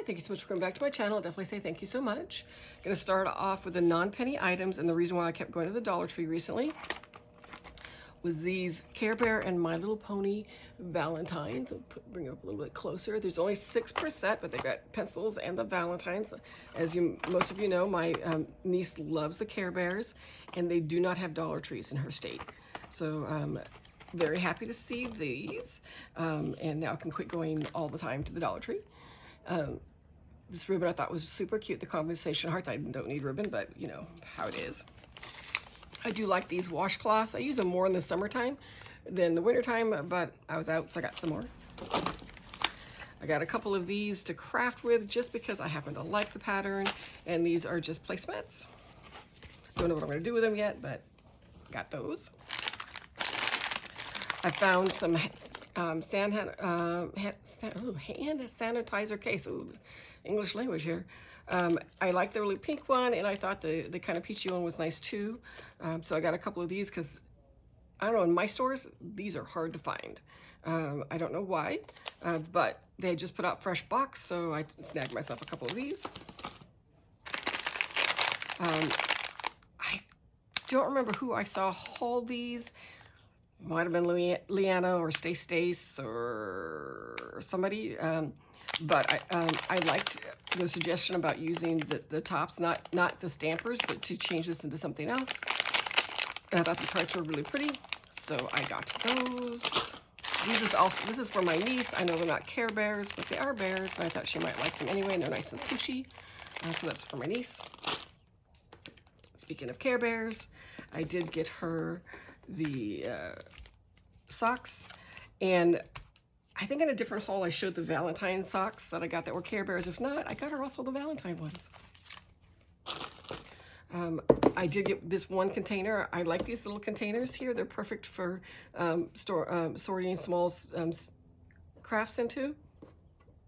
Thank you so much for coming back to my channel. I'll definitely say thank you so much. I'm going to start off with the non-penny items, and the reason why I kept going to the Dollar Tree recently was these Care Bear and My Little Pony Valentines. Bring it up a little bit closer. There's only 6%, but they've got pencils and the Valentines. As most of you know, my niece loves the Care Bears, and they do not have Dollar Trees in her state. So very happy to see these, and now I can quit going all the time to the Dollar Tree. This ribbon I thought was super cute, the Conversation Hearts. I don't need ribbon, but you know how it is. I do like these washcloths. I use them more in the summertime than the wintertime, but I was out, so I got some more. I got a couple of these to craft with just because I happen to like the pattern, and these are just placemats. Don't know what I'm going to do with them yet, but got those. I found some hand sanitizer case. Ooh, English language here. I like the really pink one, and I thought the kind of peachy one was nice too. So I got a couple of these because, I don't know, in my stores, these are hard to find. I don't know why, but they just put out fresh box, so I snagged myself a couple of these. I don't remember who I saw haul these. Might have been Leanna or Stace or somebody. But I liked the suggestion about using the tops, not the stampers, but to change this into something else. And I thought the hearts were really pretty, so I got those. This is for my niece. I know they're not Care Bears, but they are bears, and I thought she might like them anyway, and they're nice and squishy. So that's for my niece. Speaking of Care Bears, I did get her the socks, and I think in a different haul I showed the Valentine socks that I got that were Care Bears. If not, I got her also the Valentine ones. I did get this one container. I like these little containers here. They're perfect for sorting small crafts into.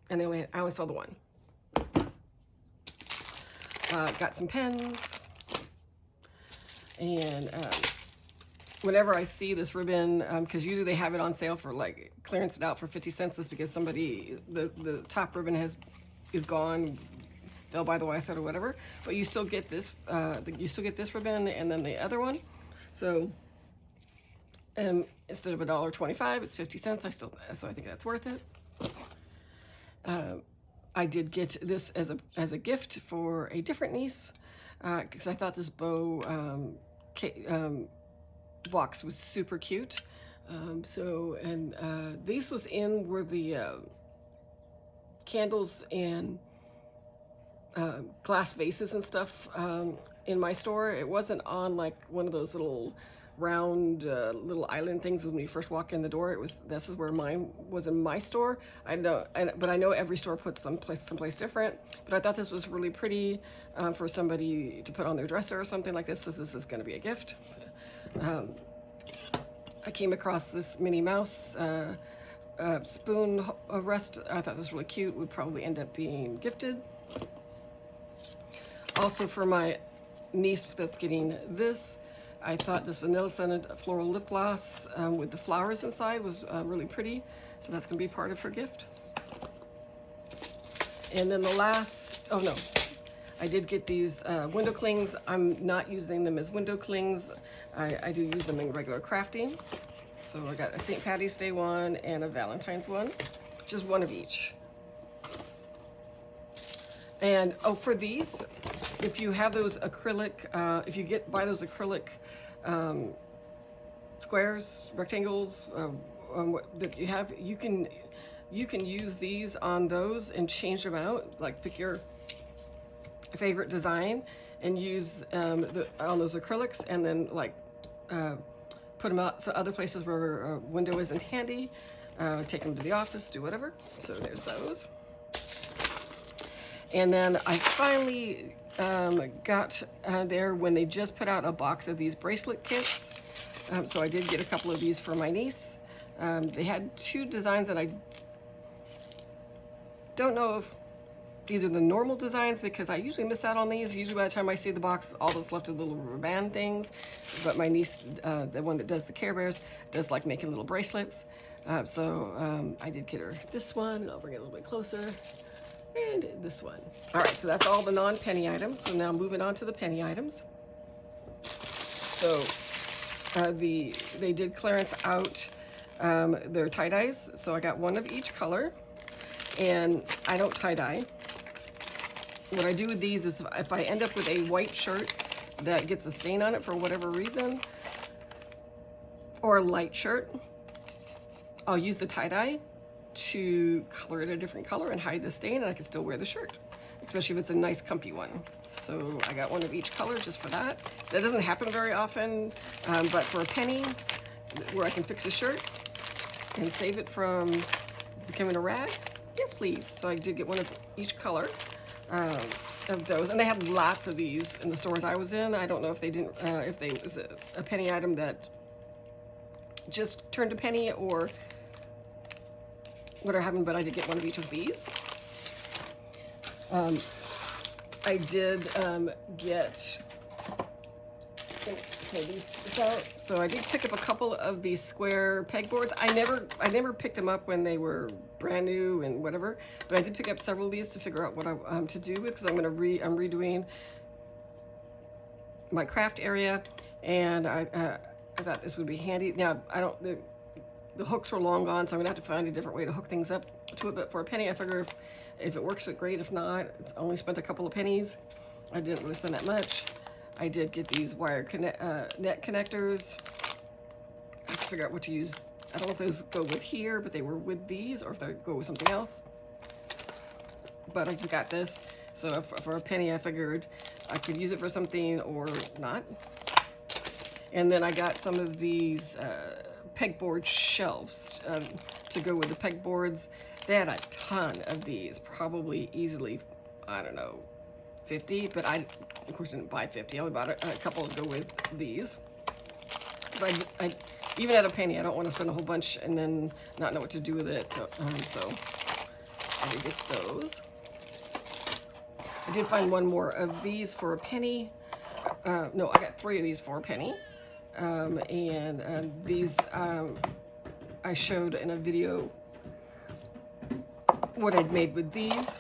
And I only saw the one. Got some pens. And whenever I see this ribbon, because usually they have it on sale for like clearance it out for 50 cents, is because somebody, the top ribbon is gone, fell by the wayside or whatever, but you still get this, ribbon and then the other one. So instead of $1.25, it's 50 cents. So I think that's worth it. I did get this as a gift for a different niece, because I thought this bow box was super cute. These was in were the candles and glass vases and stuff in my store. It wasn't on like one of those little round little island things when you first walk in the door. This is where mine was in my store. But I know every store puts someplace different. But I thought this was really pretty for somebody to put on their dresser or something like this. So this is going to be a gift. I came across this Minnie Mouse spoon rest. I thought this was really cute. Would probably end up being gifted. Also for my niece that's getting this, I thought this vanilla scented floral lip gloss with the flowers inside was really pretty. So that's going to be part of her gift. And then the last, oh no, I did get these window clings. I'm not using them as window clings. I do use them in regular crafting. So I got a St. Patty's Day one and a Valentine's one, just one of each. And oh, for these, if you have those acrylic, if you buy those acrylic squares, rectangles that you have, you can use these on those and change them out. Like pick your favorite design and use on those acrylics, and then like put them out so other places where a window isn't handy. Take them to the office, do whatever. So there's those. And then I finally got there when they just put out a box of these bracelet kits. So I did get a couple of these for my niece. They had two designs that I don't know if these are the normal designs, because I usually miss out on these. Usually by the time I see the box, all that's left are little rubber band things. But my niece, the one that does the Care Bears, does like making little bracelets. I did get her this one, and I'll bring it a little bit closer. and this one. All right, so that's all the non-penny items. So now moving on to the penny items. So they did clearance out their tie-dyes. So I got one of each color, and I don't tie-dye. What I do with these is if I end up with a white shirt that gets a stain on it for whatever reason, or a light shirt, I'll use the tie-dye to color it a different color and hide the stain, and I can still wear the shirt, especially if it's a nice comfy one. So I got one of each color just for that. That doesn't happen very often, but for a penny where I can fix a shirt and save it from becoming a rag, yes please. So I did get one of each color of those, and they had lots of these in the stores I was in. I don't know if they didn't, if they was a penny item that just turned to penny or what happened, but I did get one of each of these. I did get, okay, these out. So I did pick up a couple of these square pegboards. I never picked them up when they were brand new and whatever, but I did pick up several of these to figure out what I to do with, because I'm redoing my craft area, and I thought this would be handy. Now the hooks were long gone, so I'm gonna have to find a different way to hook things up to it. But for a penny, I figure if it works, great. If not, I only spent a couple of pennies. I didn't really spend that much. I did get these wire net connectors. I have to figure out what to use. I don't know if those go with here, but they were with these, or if they go with something else. But I just got this. So for a penny, I figured I could use it for something or not. And then I got some of these pegboard shelves to go with the pegboards. They had a ton of these, probably easily, I don't know, 50, but I, of course, didn't buy 50. I only bought a couple to go with these. But I even at a penny, I don't want to spend a whole bunch and then not know what to do with it. So I did get those. I did find one more of these for a penny. No, I got 3 of these for a penny. These I showed in a video what I'd made with these.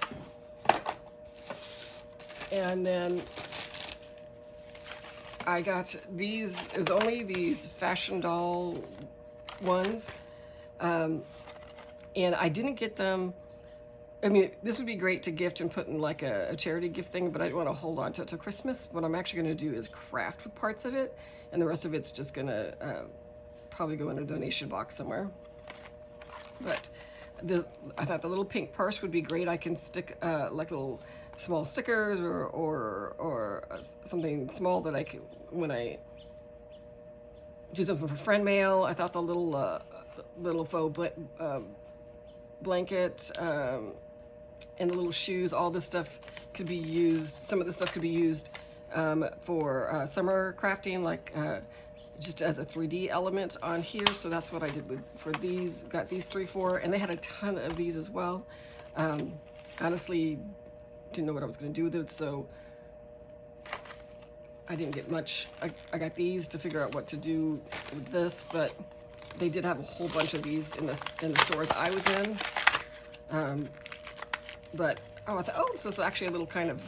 And then I got these, it was only these fashion doll ones. And I didn't get them, I mean, this would be great to gift and put in like a charity gift thing, but I don't want to hold on to it till Christmas. What I'm actually going to do is craft with parts of it, and the rest of it's just going to probably go in a donation box somewhere. But I thought the little pink purse would be great. I can stick like little small stickers or something small that I can, when I do something for friend mail. I thought the little faux blanket and the little shoes, all this stuff could be used. Some of this stuff could be used for summer crafting, like just as a 3D element on here. So that's what I did for these. Got these 3 for, and they had a ton of these as well. Honestly, didn't know what I was going to do with it, so I didn't get much. I got these to figure out what to do with this, but they did have a whole bunch of these in the stores I was in. But I thought, oh, so it's actually a little kind of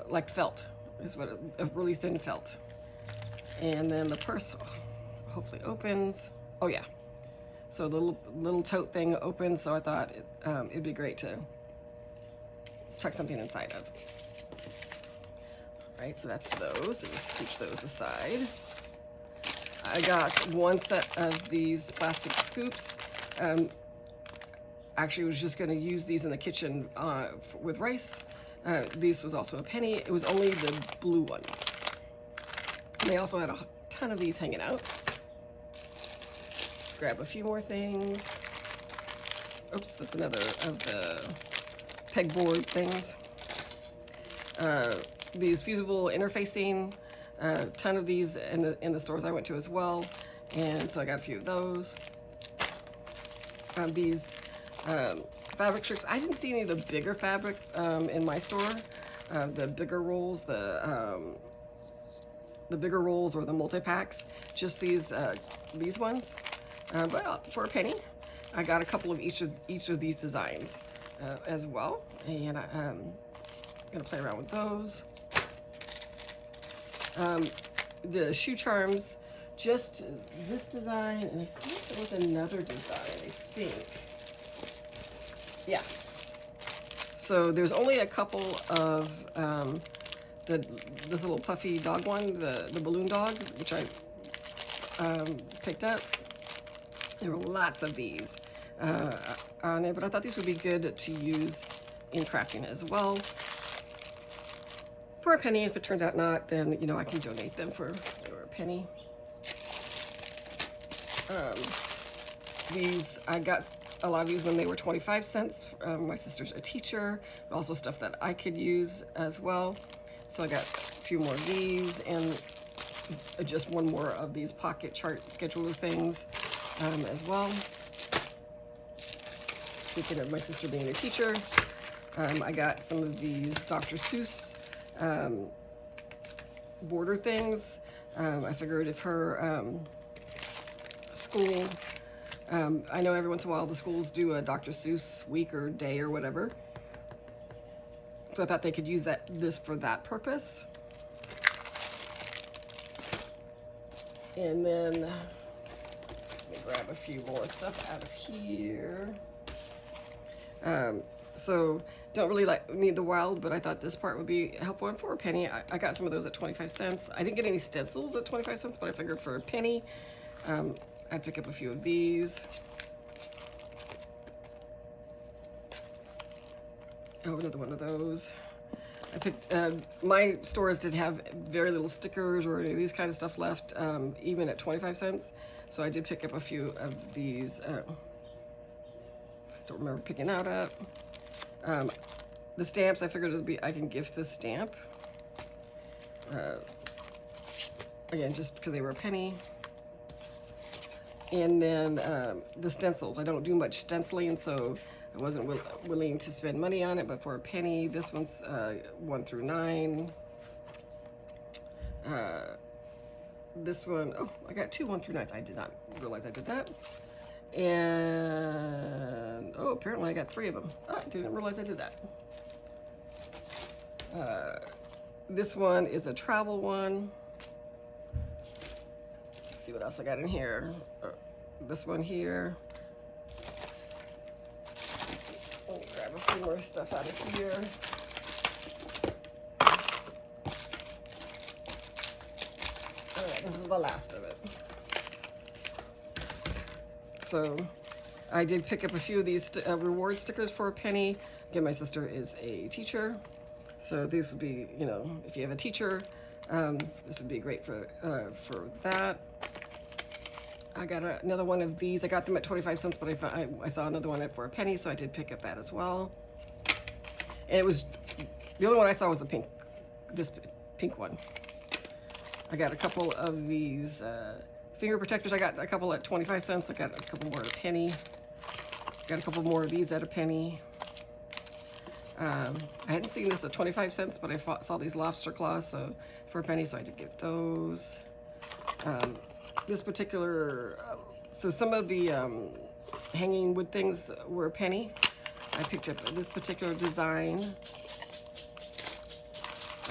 like felt, is what a really thin felt. And then the purse hopefully opens. Oh yeah, so the little tote thing opens. So I thought it'd be great to tuck something inside of. All right, so that's those. Let's scooch those aside. I got one set of these plastic scoops. Actually, I was just going to use these in the kitchen with rice. These was also a penny. It was only the blue ones. And they also had a ton of these hanging out. Let's grab a few more things. Oops, that's another of the pegboard things. These fusible interfacing, a ton of these in the stores I went to as well, and so I got a few of those. These fabric strips. I didn't see any of the bigger fabric in my store. The bigger rolls, the bigger rolls or the multi-packs. Just these ones. But for a penny, I got a couple of each of these designs. as well, and I'm gonna play around with those. The shoe charms, just this design, and I think there was another design, I think. Yeah. So there's only a couple of this little puffy dog one, the balloon dog, which I picked up. There were lots of these on there, but I thought these would be good to use in crafting as well. For a penny. If it turns out not, then you know I can donate them for a penny. These, I got a lot of these when they were 25 cents. My sister's a teacher, but also stuff that I could use as well. So I got a few more of these and just one more of these pocket chart scheduler things as well. Speaking of my sister being a teacher, I got some of these Dr. Seuss border things. I figured if her school, I know every once in a while the schools do a Dr. Seuss week or day or whatever, so I thought they could use this for that purpose. And then let me grab a few more stuff out of here. So don't really need the wild, but I thought this part would be helpful. And for a penny, I got some of those at 25 cents. I didn't get any stencils at 25 cents, but I figured for a penny, I'd pick up a few of these. Oh, another one of those. I picked, my stores did have very little stickers or any of these kind of stuff left, even at 25 cents. So I did pick up a few of these. Don't remember picking out up. The stamps, I figured it would be, I can gift this stamp. Again, just because they were a penny. And then the stencils. I don't do much stenciling, so I wasn't willing to spend money on it, but for a penny, this one's 1 through 9. This one, oh, I got 2 1 through 9s. I did not realize I did that. And, oh, apparently I got 3 of them. Oh, didn't realize I did that. This one is a travel one. Let's see what else I got in here. This one here. Let me grab a few more stuff out of here. All right, this is the last of it. So I did pick up a few of these reward stickers for a penny. Again, my sister is a teacher, so these would be, you know, if you have a teacher, this would be great for that. I got another one of these. I got them at 25 cents, but I saw another one for a penny, so I did pick up that as well. And it was, the only one I saw was the pink, this pink one. I got a couple of these finger protectors. I got a couple at 25 cents. I got a couple more at a penny. Got a couple more of these at a penny. I hadn't seen this at 25 cents, but I saw these lobster claws so for a penny, so I did get those. This particular, so some of the hanging wood things were a penny. I picked up this particular design.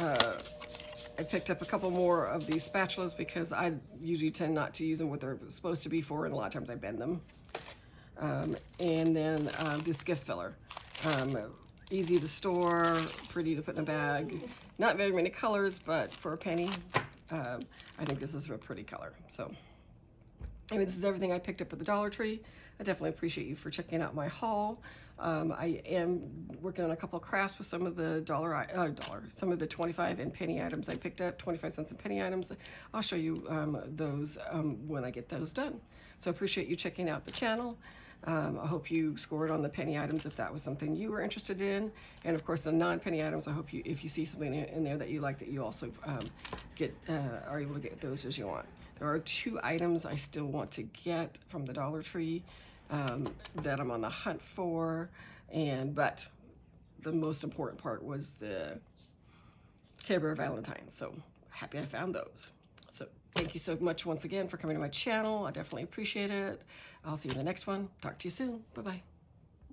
I picked up a couple more of these spatulas because I usually tend not to use them what they're supposed to be for, and a lot of times I bend them. And then this gift filler. Easy to store, pretty to put in a bag. Not very many colors, but for a penny, I think this is a pretty color. So anyway, this is everything I picked up at the Dollar Tree. I definitely appreciate you for checking out my haul. I am working on a couple of crafts with some of the some of the 25 and penny items I picked up, 25 cents and penny items. I'll show you those when I get those done. So I appreciate you checking out the channel. I hope you scored on the penny items if that was something you were interested in. And of course, the non-penny items, I hope you, if you see something in there that you like, that you also are able to get those as you want. There are 2 items I still want to get from the Dollar Tree that I'm on the hunt for, but the most important part was the Care Bear Valentine. So happy I found those. So thank you so much once again for coming to my channel. I definitely appreciate it. I'll see you in the next one. Talk to you soon. Bye-bye.